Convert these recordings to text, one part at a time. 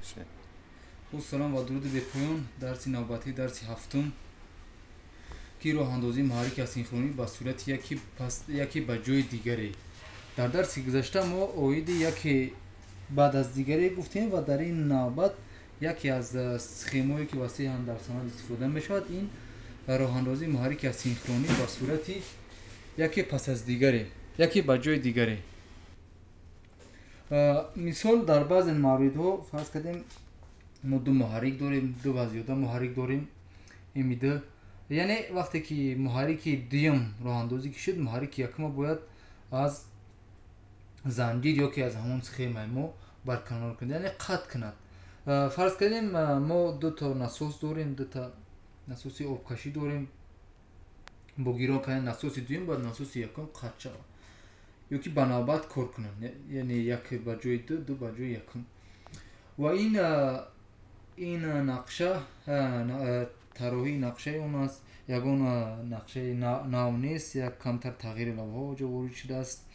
سلام و درود به پایان درس نوبتی درس هفتم که راه اندازی محرک اسینخرونی با صورت یکی به جای دیگری. در درس گذشته ما اوید یکی بعد از دیگری گفتیم و در این نوبت یکی از سخمایی که واسه هم در سند استفاده میشود این راه اندازی محرک اسینخرونی با صورت یکی پس از دیگری، یکی به جای دیگری. مثال در بعض موارد فرض کردیم ما دو محرک داریم، دو و زیاده محرک داریم امیده، یعنی وقتی که محرک دیم راه اندازی شد محرک یکم باید از زنجیر یا که از همون سخم ما برکنار کنید، یعنی قطع کند. فرض کردیم ما دو تا نسوس داریم، دو تا نسوس آبکشی داریم، با گیران کنید نسوس دیم باید نسوس یکم قطع شود یا که بنابرای کار کنند، یعنی یک به جای دو، دو به جای یکم. و این نقشه طراحی نقشه اون است، یگان نقشه نو نیست، یک کمتر تغییر لوحه جا وارد شده است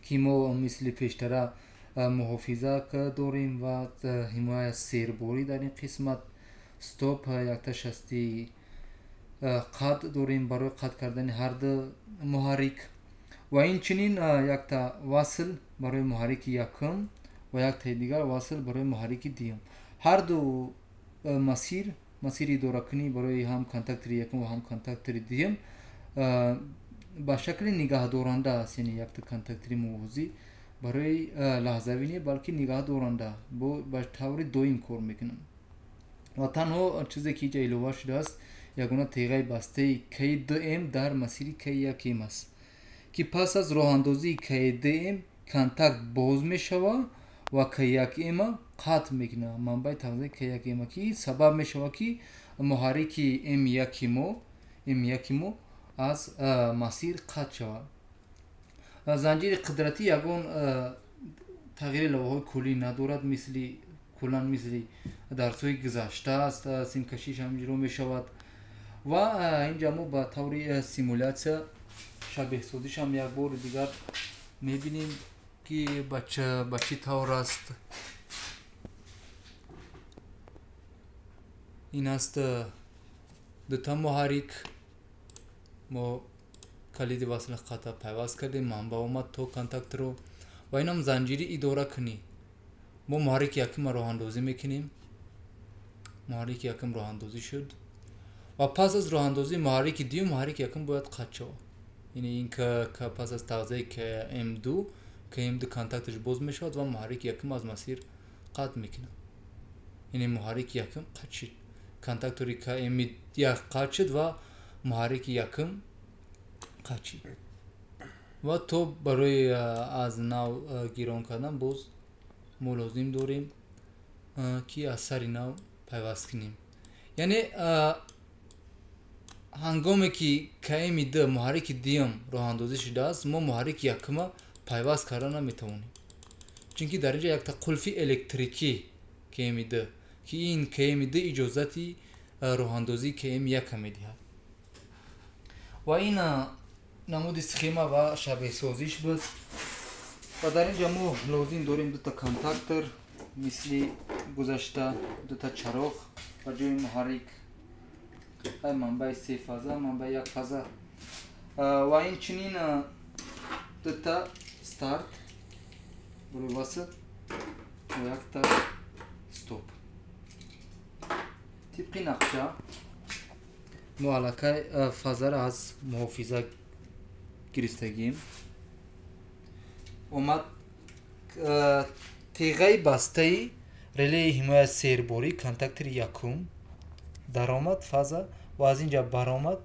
که ما مثل پیشتر محافظه داریم و حمایت سیرباری در این قسمت، استاپ یک تا شستی قد داریم برای قد کردن هر دو محرک و این چنین یک تا وصل برای محرک یکم و یک تا دیگر وصل برای محرک دیم. هر دو مسیر دورکنی برای هم کانتاکتر یکم و هم کانتاکتر دیم با شکل نگاه دورنده است، یعنی یک تا کانتاکتر موازی برای لحظوی نیست بلکه نگاه دورنده با طور دویم کار میکنن. و تنها چیزی که اینجا اضافه شده است یگانه تیغه بسته کی دیم در مسیر کی یکم است که پس از راه اندازی کی دیم کانتاکت باز میشود و کی یکم قطع میکنه. منبع تغذیه کی یکم که سبب میشود که محرک ام یکم از مسیر قطع شود. زنجیر قدرتی یگان تغییر لوحه کلی ندارد، مثل درس‌های گذشته است، سیم کشیش همینجوری میشود و اینجا ما با طور سیمولیاسیون شبیه سازیش هم یک بار دیگر میبینیم که بچه طور است. این است دوتا محرک، ما کلید وصل قطع پیوست کردیم، منبع اومد تو کانتاکت رو و اینم زنجیری اداره کنی. ما محرک یکم راه اندازی میکنیم، محرک یکم راه اندازی شد و پس از راه اندازی محرک دیم محرک یکم باید قطع شود، یعنی این که پس از تغذیه که M2 کانتاکتش باز میشود و محرک یکم از مسیر قطع میکنه، یعنی محرک یکم قطع شد، کانتاکتوری که M1 قطع شد و محرک یکم قطع شد و تو برای از نو گیران کردن باز ما لازم داریم که از سر نو پیوست کنیم. یعنی هنگامی که کمی ده محرک دیم راه اندازی شده است ما محرک یکم پیوست کردن نمیتوانیم، چون در اینجا یک تا قلف الکتریکی کمی ده که این کمی ده اجازتی راه اندازی کمی یکم میدهد و این نمود سخیمه و شبیه سازیش بود. و در اینجا ما لازم داریم دو تا کانتاکتر مثل گذشته، دو تا چراغ و جای محرک، منبع 3 فازه، منبع 1 فازه و این چنین دو تا استارت برای وصل و یک تا استاپ. طبق نقشه ما علاقه فازه را از محافظه گرفتگیم، اومد تیغه بسته ریلی حمایت سیرباری کانتاکتر یکم در آمد فازه و از اینجا بر آمد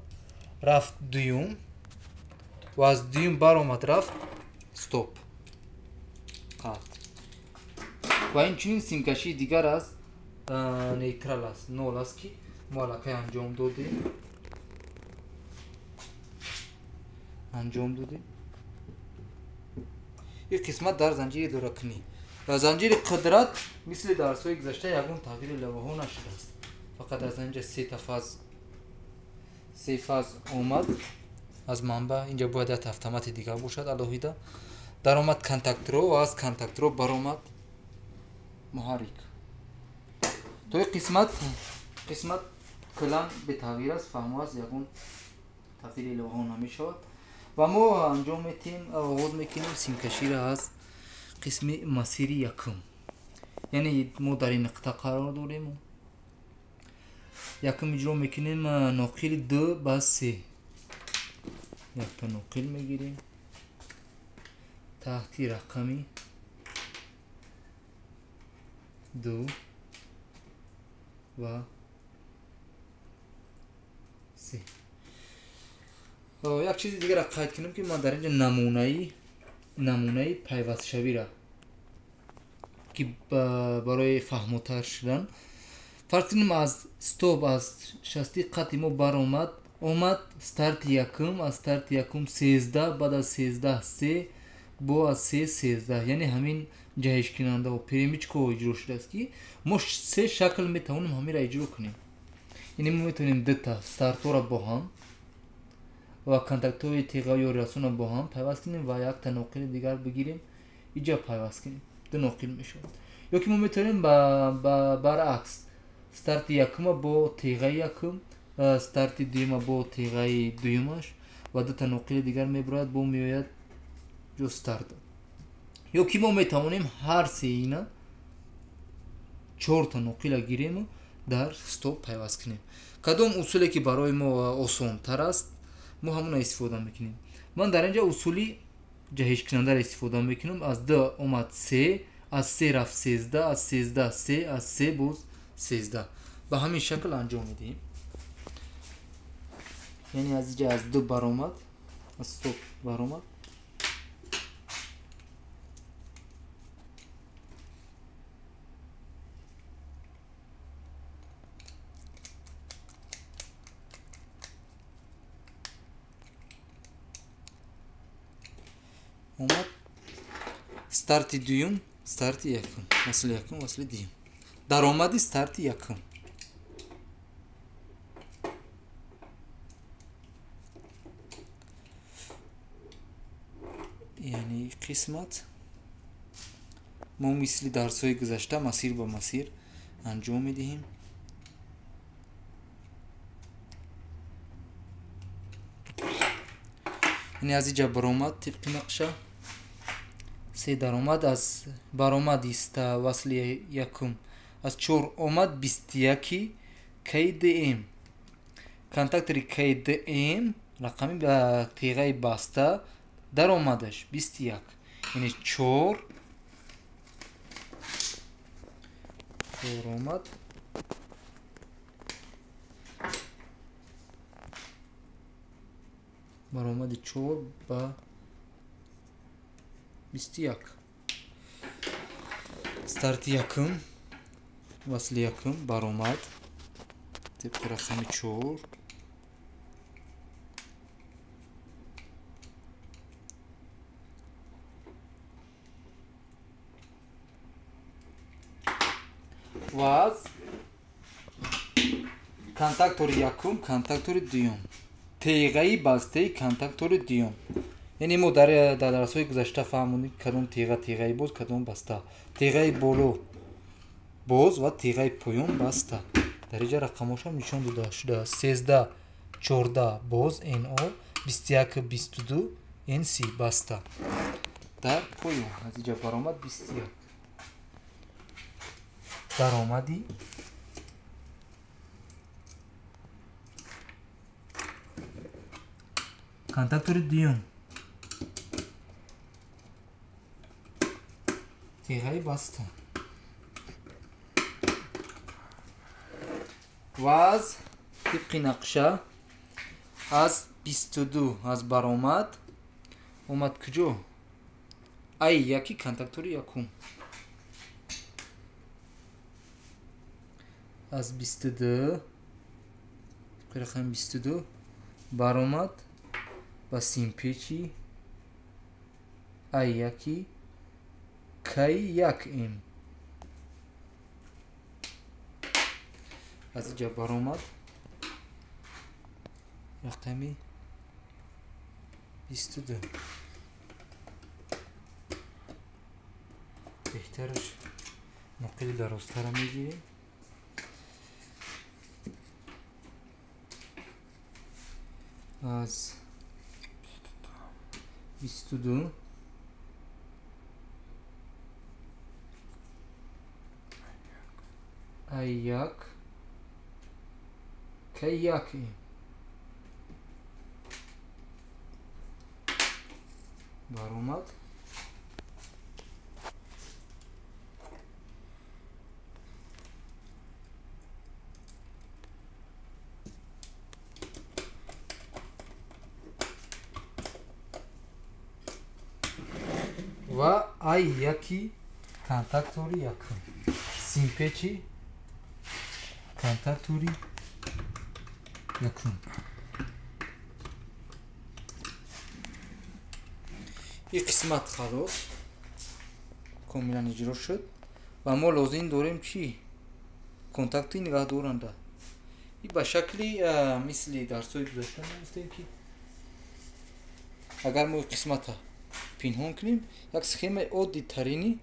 رفت دویم و از دویم بر آمد رفت استاپ قطع و این چنین سیمکشی دیگر از نیترال است، نول است که ما علاقه انجام دادیم. یک قسمت در زنجیر دورکنی و زنجیر قدرت مثل درس‌های گذشته یگان تغییر لوحه نشده است، فقط از اینجا 3 فاز اومد از منبع، اینجا باید یک автомат دیگر باشد الهیده در آمد کانتاکتر و از کانتاکتر بر آمد محرک توی قسمت کلان به تغییر است فهم است یکون تفصیلی لوحان نمی شود و ما انجام میتیم آغاز میکنیم سیمکشی را از قسم مسیری یکم یعنی ما در این نقطه قرار داریم یکم اجرا میکنیم ناقل 2 با 3 یک تا ناقل میگیریم تحتی رقمی 2 و 3 یک چیز دیگر را قید کنیم که ما در اینجا نمونه پیوست شوی را که برای فهموتر شدن فرض کنیم از استوب از شستی قطعی ما بر اومد استارت یکم از استارت یکم 13 بعد از 13 3 با از 3 13 یعنی همین جهش کننده و پریمیچ کو اجرا شده است که ما 3 شکل میتونیم همین را اجرا کنیم یعنی ما میتونیم دتا استارت را با هم و کانتاکتوی تیغای و رسون با هم پیوست کنیم و یک تا ناقل دیگر بگیریم اینجا پیوست کنیم دو ناقل میشود یا که ما میتونیم برعکس استارت یکم با تیغای یکم استارت دویم با تیغای دویمش و دو تا ناقل دیگر میبرد با میآید جو استارت یا که ما میتوانیم هر سه اینا 4 تا ناقل گیریم در استوب پیوست کنیم کدام اصولی که برای ما آسان تر است ما همون استفاده میکنیم من در اینجا اصولی جهش کننده را استفاده میکنم از 2 اومد 3 از 3 رفت 13 از 13 3 از 3 باز 13 به همین شکل انجام میدیم یعنی از اینجا از 2 بر اومد از استوب بر اومد اومد استارت دویم استارت یکم وصل دویم در اومد استارت یکم یعنی قسمت ما مثل درس‌های گذشته مسیر با مسیر انجام میدهیم یعنی از اینجا برآمد طبق نقشه 3 در اومد از برآمد است وصل یکم از 4 اومد 21 کید ام کانتاکتری کید ام رقمی به تیغه بسته در اومدش 21 یعنی 4 اومد برآمد 4 با 21 استارت یکم وصل یکم برآمد طبق رقم 4 و از کانتاکتور یکم کانتاکتور دوم تیغه بسته کانتاکتور دوم یعنی ما در درس‌های گذشته فهمیدیم کدام تیغه باز کدام بسته تیغه بالا باز و تیغه پایین بسته در اینجا رقماش هم نشان داده شده 13 14 باز این او 21 22 این سی بسته در پایین از اینجا برآمد 21 درآمدی کانتاکتور دوم تیغه بسته و از طبق نقشه از 22 از برآمد اومد کجا ای یکی کانتاکتور یکم از 22 رقم 22 برآمد با سیمپیچی ای یکی کی یک ام از اینجا برآمد رقمی 22 بهترش نقل درازتر رو میگیریم. از 22 ایک که یکی بر اومد. و ای یکی کنتاکتوری یکم سیمپچی کنتاکتوری یکم. این قسمت خلاص کاملا اجرا شد و ما لازم داریم چی؟ کنتاکتی نگاه دارنده. این به شکلی مثل درسای گذشته می‌افتیم که اگر ما قسمت پنهان کنیم یک سخم عادی ترینی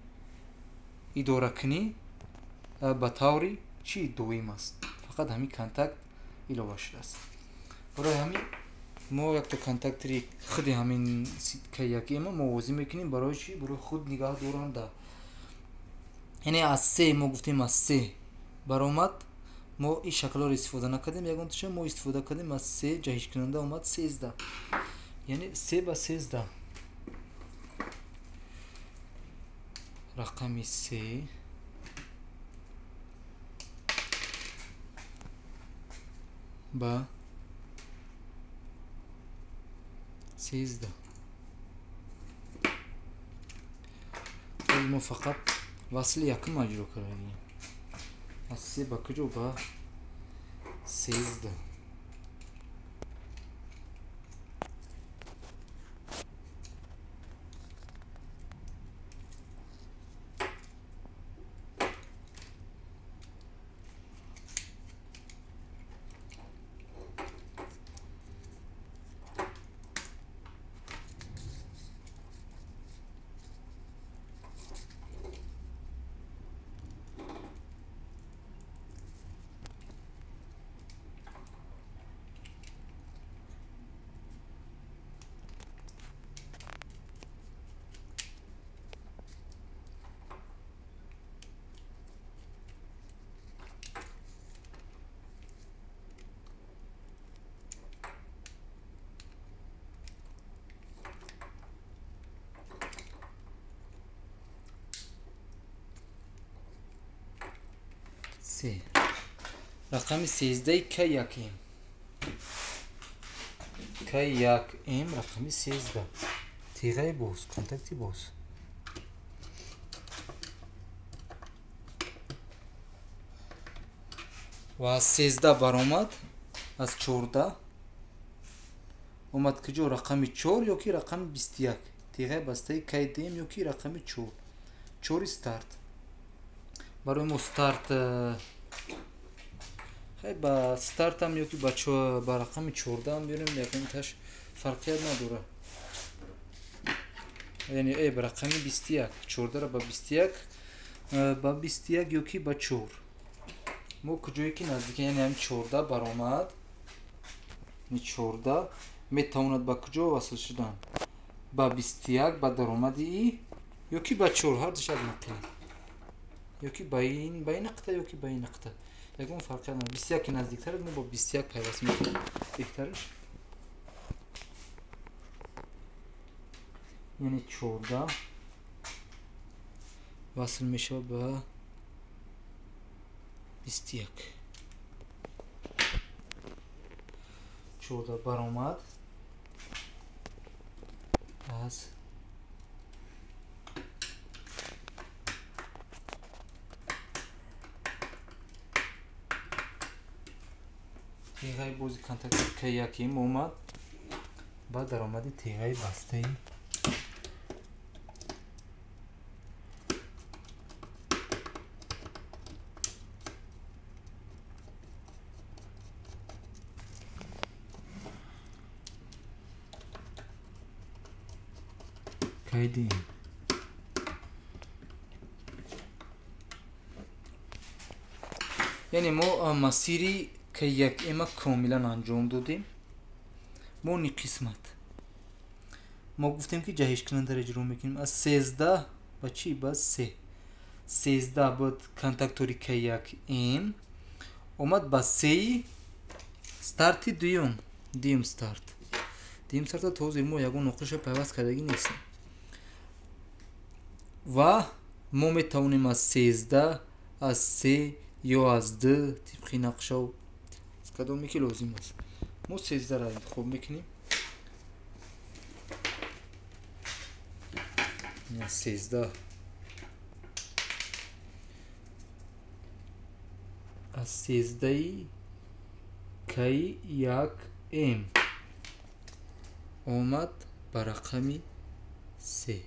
اداره کنی به طوری چی دویم است. فقط همین کنتاکت ایلوه شده است. برای همین ما یک تا کنتاکتری خود همین که یکی ما موازی میکنیم برای چی؟ برای خود نگاه دارنده. یعنی از سه ما گفتیم از سه برآمد ما این شکل رو استفاده نکردیم. یکم تشه ما استفاده کردیم از سه جهش کننده اومد 13. یعنی 3 به 13 رقمی 3 با 13. ما فقط وصل یکم اجرا کردیم از 3 با کجا با 13. رقم 13 که یکیم که یکیم رقم 13 تیغه باز کنتاکتی باز و از 13 برآمد از 14 اومد کجا رقم 4 یا کی رقم 21 تیغه بسته که دیم یا کی رقم 4 استارت. برای ما استارت خیلی با استارت هم یکی با رقم 14 هم بیاریم یکم تاش فرقیت نداره. یعنی ای با رقم 21 14 را با 21 با 21 یکی با 4 ما کجایی که نزدیک یعنی هم 14 برآمد. این 14 میتواند با کجا وصل شدن با 21 با درآمدی یکی با 4 هر دوش یک نقطه یکی با این نقطه یکی با این نقطه یکم فرق نداره. 21 نزدیکتر ما با 21 پیوست میکنیم بهترش. یعنی 14 وصل میشه با 21 14 برآمد از تیغه بازی کنتاکت که یکیم اومد با درآمد تیغه بسته که دیم یعنی ما مسیری که یک اما کاملا انجام دادیم ما نی قسمت ما گفتیم که جهش کننده اجرا میکنیم از 13 با چی با 3 13 بود کانتاکتوری که یک ام اومد با 3 استارتی دویم استارت توضیح ما یگون نقطهش پیوست کردگی نیست و ما میتونیم از 13 از 3 یا از 2 طبقی نقشه و از کدومی که لازم است ما 13 را انتخاب میکنیم از 13 از 13 کی یک ام اومد با رقمی 3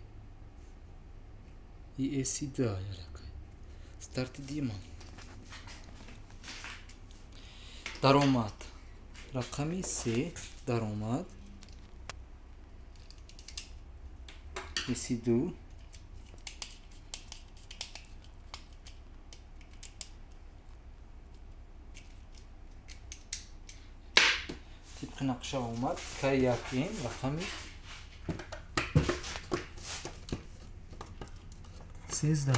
ای اسی دا استارت دیما در اومد رقمی 3 در اومد اسی دو طبق نقشه اومد که یکیم رقمی 13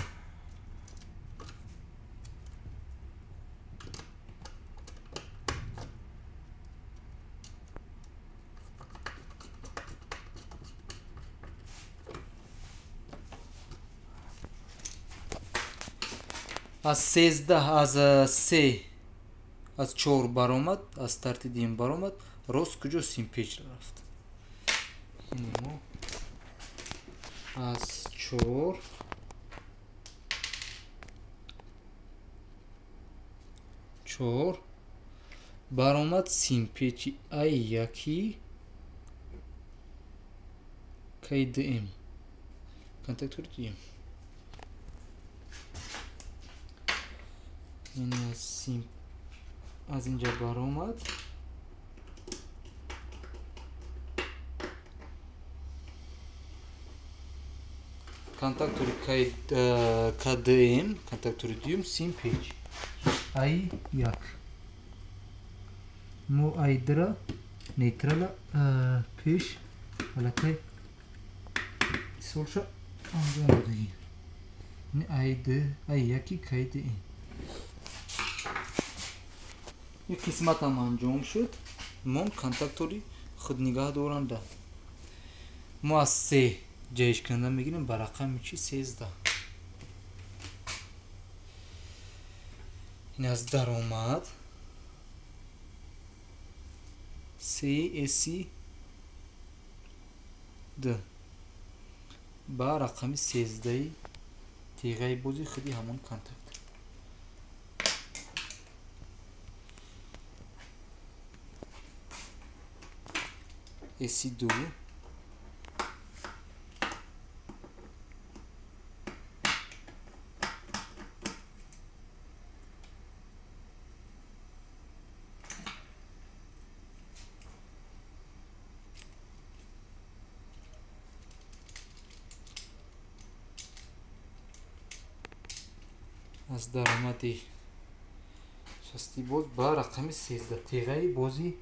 از 13 از 3 از 4 برآمد از استارت دیم برآمد راست کجا سیم پیچ رفت از 4 برآمد سیم پیچی ای یکی کی دیم کانتاکتور دیم این از سیم از اینجا برآمد کانتاکتور کدیم کانتاکتور دیم سیم پیچ ای یک مو ای درا نیترال پیش حالت سولشا انجام دادگی ای یکی کی دیم یک قسمت هم انجام شد ما کانتاکتوری خود نگاه دارنده ما از 3 جهش کننده میگیریم بر رقم چی 13 این از در اومد 3 اسی 2 با رقم 13 تیغه بازی خودی همون کانتاکت اسی 2 از درآمدی شستی باز با رقم 13 تیغه بازی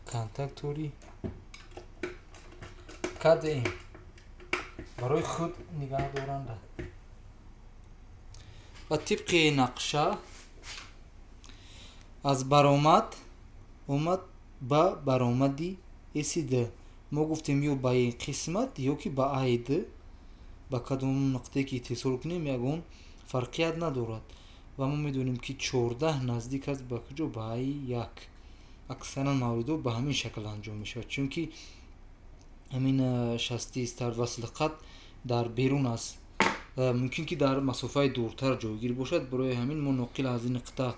کانتاکتوری کدیم برای خود نگاه دارنده و طبق نقشه از برآمد اومد با برآمدی اسیده ما گفتیم یا با این قسمت یا که با عید با کدوم نقطه که اتصال کنیم یگون فرقیت ندارد و ما میدونیم که 14 نزدیک است با کجا با یک اکثرا موارد به همین شکل انجام میشه چون که همین شستی استارت و سلقت در بیرون است ممکن که در مسافه دورتر جایگیر باشد برای همین ما نقل از این نقطه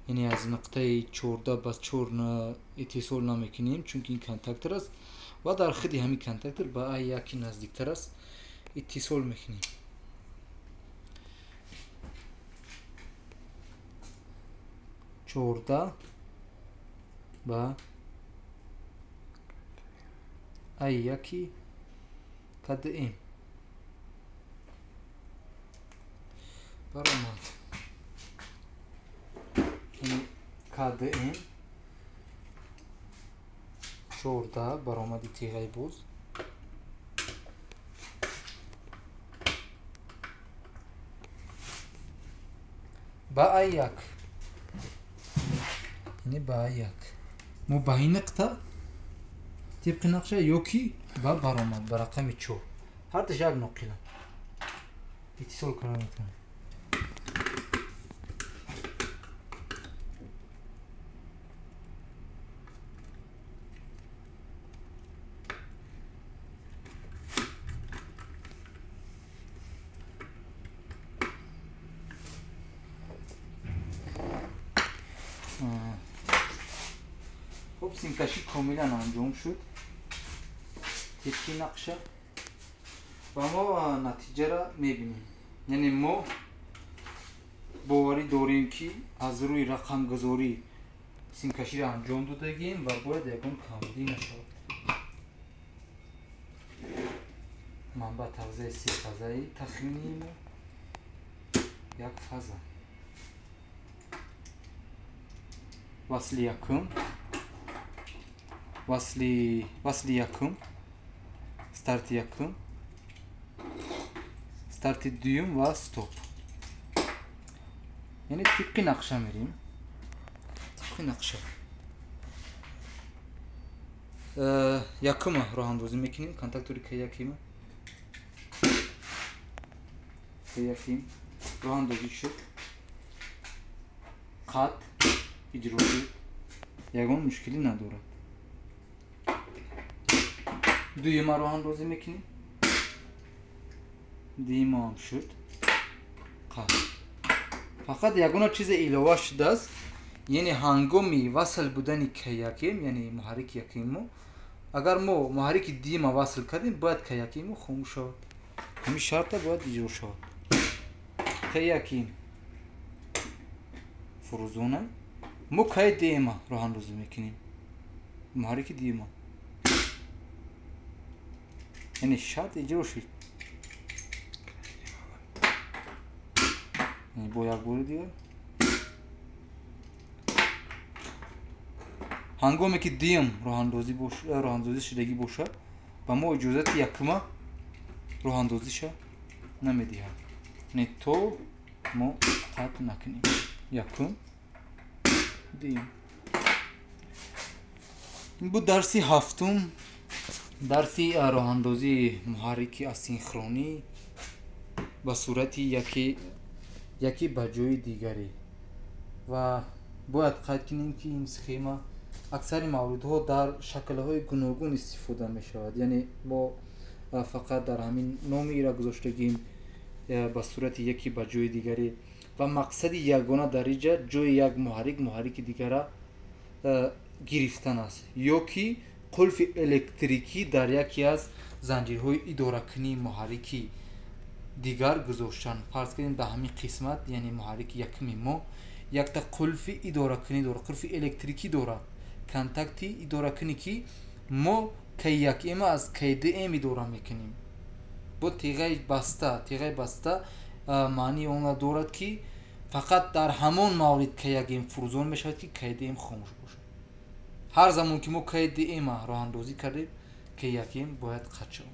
یعنی از نقطه 14 با 4 اتصال نمیکنیم چون که این کانتاکتور است و در خود همین کانتاکتور با یکی نزدیکتر است اتصال میکنیم 14 با یکی کدیم баромад. Ин KDM 14 баромади тиғаи боз. Ба А1. Ини ба А1. Мо ба ин нақта тибқи нақша ёки ба баромад ба рақами 4. ҳардаш як ноқилам. иттисол карда метавонам. خب سیمکشی کاملا انجام شد. تیپی نقشه و ما نتیجه را میبینیم. یعنی ما باوری داریم که از روی رقم گذاری سیمکشی را انجام دادگیم و باید یکم کاملی نشود. منبع تغذیه 3 فازایی تخمینی ما یک فازا. وصل یکم، وصل یکم، استارت یکم، استارت دوم و استوب. یعنی طبق نقشه میریم. طبق نقشه یکم راه اندازی میکنیم. کانتاکتوری که یکیم راه اندازی شد. خط اجرا شد. یگان مشکلی ندارد. دویم راه اندازی میکنیم. دویم هم شد. خط. فقط یگان چیز ایلاوه شده است. یعنی هنگامی وصل بودن کیاکیم، یعنی محرک یکیمو، اگر ما محرک دویم وصل کردیم باید کیاکیمو خاموش شود. همین شرط باید اجرا شود. کیاکیم فروزونه ما کی دویم راه اندازی میکنیم. محرک دویم یعنی شرط اجرا شد. با یک بار دیگر هنگامی که دویم راه اندازی شدگی باشد و ما اجازت یکم راه اندازی شد نمیدهد. نه تو ما قطع نکنیم. یکم دویم. این بود درسی هفتم. درسی راه اندازی محرک اسینخرونی به صورت یکی به جای دیگری و باید قید کنیم که این سخیمه اکثر موردها در شکل‌های گوناگون استفاده می شود. یعنی ما فقط در همین نامی را گذاشتگیم به صورت یکی به جای دیگری و مقصد یگانه در اینجا جای یک محرک دیگر را گرفتن است یا که قلف الکتریکی در یکی از زنجیرهای اداره‌کنی محرکی دیگر گذاشتن. فرض کنید به همین قسمت یعنی محرک یکمی ما یک تا قلف اداره‌کنی داره، قلف الکتریکی داره، کانتاکتی اداره‌کنی که ما کی یکیم از کی دویم اداره میکنیم. با تیغه بسته معنی اون دارد که فقط در همان مورد کی یکیم فروزان میشود که کی دویم خاموش باشه. هر زمان که ما کی دویم راه اندازی کردیم کی یکیم باید قطع شود.